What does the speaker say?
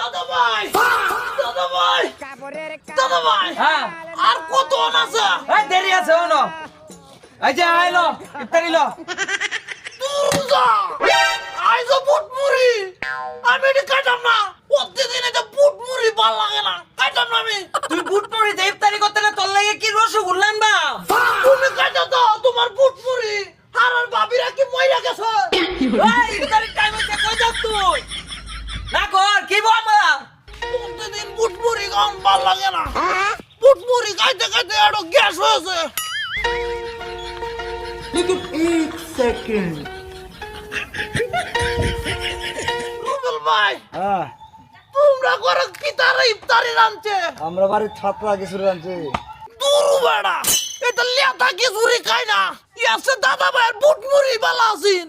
দাদা ভাই দাদা ভাই হ্যাঁ আর কত আছে এই দেরি আছে ওনো এই যে আইলো ইফতারি লো দুর্গা আইজো বুটমুড়ি আমি এটা খাইতাম না প্রতিদিন এটা বুটমুড়ি ভাল লাগে না খাইতাম না আমি তুই বুট পরে দে ইফতারি করতে না তোর লাগে কি রসগোল্লা আনবা তুমি খাইতো তো তোমার বুটমুড়ি আর ভাবিরা কি মইরা গেছে এই ইফতারির টাইম হচ্ছে কই যাস তুই না কর কি বাবা প্রতিদিন বুটমুড়ি খাওয়ান ভাল লাগে না বুটমুড়ি খাইতে খাইতে আরো গ্যাস হয়েছে রুবেল ভাই হ্যাঁ তোমরা করে কি তারা ইফতারি রাঁধছে আমরা বাড়ির ছাত্রা কিছু রাঁধছি দুরু বেড়া এটা লেতা কি চুরি খাই না ইয়াসে দাদা ভাইয়ের বুটমুড়ি বালা আছেন